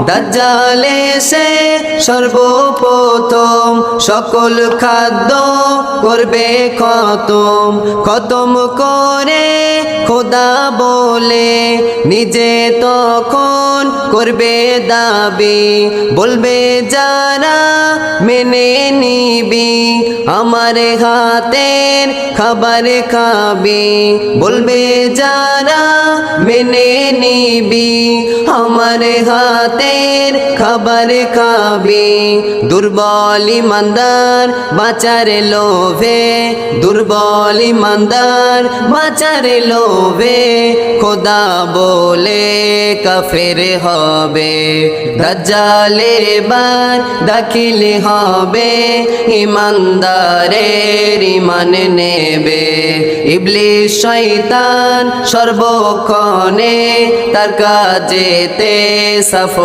দাজ্জাল এসে সর্বপ্রথম সকল খাদ্য করবে খতম, খতম করে খোদা বলে নিজে তখন করবে দাবি, বলবে যারা মেনে নিবি আমার হাতের খাবার খাবি, বলবে যারা মেনে নিবি আমার হাতের খাবার খাবি। দুর্বল ইমানদার বাঁচার লোভে, দুর্বল ইমানদার বাঁচার লোভে খোদা বলে কাফের হবে। দাজ্জাল এবার দাখিল হবে ইমানদারের ইমান নেবে। ইবলিস শয়তান সর্বক্ষণে তার কাজেতে সফর